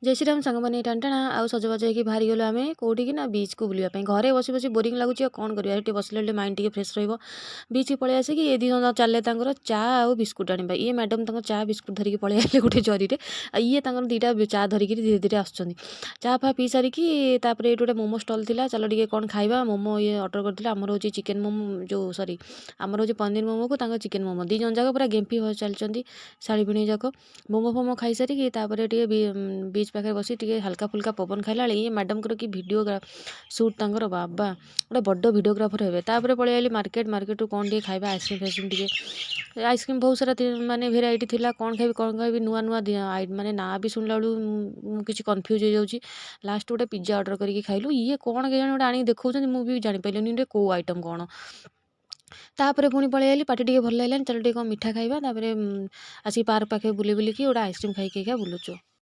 जय श्रीराम साଙ୍ଗମାନେ ଟାଣଟାଣା ଆଉ ସଜବାଜ ହେଇକି ବାହାରିଗଲୁ ଆମେ କୋଉଠିକି ନା ବିଚ୍କୁ ବୁଲିବା ପାଇଁ। ଘରେ ବସି ବସି ବୋରିଂ ଲାଗୁଛି ଆଉ କ'ଣ କରିବା, ଏଠି ବସିଲେ ଟିକେ ମାଇଣ୍ଡ ଟିକେ ଫ୍ରେଶ୍ ରହିବ। ବିଚ୍କି ପଳେଇ ଆସିକି ଏ ଦୁଇ ଜଣ ଚାଲେ ତାଙ୍କର ଚା ଆଉ ବିସ୍କୁଟ୍ ଆଣିବା। ଇଏ ମ୍ୟାଡ଼ାମ୍ ତାଙ୍କ ଚା ବିସ୍କୁଟ୍ ଧରିକି ପଳେଇ ଆସିଲେ ଗୋଟେ ଜରିରେ, ଆଉ ଇଏ ତାଙ୍କର ଦୁଇଟା ଚା ଧରିକିରି ଧୀରେ ଧୀରେ ଆସୁଛନ୍ତି। ଚା ଫା ପିଇ ସାରିକି ତାପରେ ଏଇଠି ଗୋଟେ ମୋମୋ ଷ୍ଟଲ୍ ଥିଲା, ଚାଲ ଟିକେ କ'ଣ ଖାଇବା। ମୋମୋ ଇଏ ଅର୍ଡ଼ର କରିଥିଲେ, ଆମର ହେଉଛି ଚିକେନ୍ ମୋମୋ, ଯେଉଁ ସରି ଆମର ହେଉଛି ପନିର ମୋମୋକୁ ତାଙ୍କ ଚିକେନ୍ ମୋମୋ, ଦୁଇ ଜଣ ଯାକ ପୁରା ଗେମ୍ପି ଚାଲିଛନ୍ତି ଶାଢ଼ୀ ପିଣି ଯାକ। ମୋମୋ ଫୋମୋ ଖାଇସାରିକି ତାପରେ ଟିକେ ବିଚ୍ ପାଖରେ ବସି ଟିକେ ହାଲକା ଫୁଲକା ପବନ ଖାଇଲା ବେଳେ ଇଏ ମ୍ୟାଡ଼ାମଙ୍କର କି ଭିଡ଼ିଓ ସୁଟ୍ ତାଙ୍କର ବାବା ଗୋଟେ ବଡ଼ ଭିଡ଼ିଓଗ୍ରାଫର ହେବେ। ତାପରେ ପଳେଇ ଆଇଲି ମାର୍କେଟରୁ କ'ଣ ଟିକେ ଖାଇବା, ଆଇସ୍କ୍ରିମ୍ ଫାଇସ୍କ୍ରିମ୍ ଟିକେ, ଆଇସ୍କ୍ରିମ୍ ବହୁତ ସାରା ମାନେ ଭେରାଇଟି ଥିଲା। କ'ଣ ଖାଇବି ନୂଆ ନୂଆ ମାନେ ନାଁ ବି ଶୁଣିଲା ବେଳକୁ ମୁଁ କିଛି କନଫ୍ୟୁଜ୍ ହେଇଯାଉଛି। ଲାଷ୍ଟ ଗୋଟେ ପିଜ୍ଜା ଅର୍ଡ଼ର କରିକି ଖାଇଲୁ। ଇଏ କ'ଣ କେଜାଣି ଗୋଟେ ଆଣିକି ଦେଖାଉଛନ୍ତି, ମୁଁ ବି ଜାଣିପାରିଲିନି ଗୋଟେ କେଉଁ ଆଇଟମ୍ କ'ଣ। ତାପରେ ପୁଣି ପଳେଇ ଆଇଲି, ପାଟି ଟିକେ ଭଲ ଲାଗିଲାନି, ଚାଲ ଟିକେ କ'ଣ ମିଠା ଖାଇବା। ତାପରେ ଆସିକି ପାର୍କ ପାଖରେ ବୁଲି ବୁଲିକି ଗୋଟେ ଆଇସ୍କ୍ରିମ୍ ଖାଇକା ବୁଲୁଛୁ।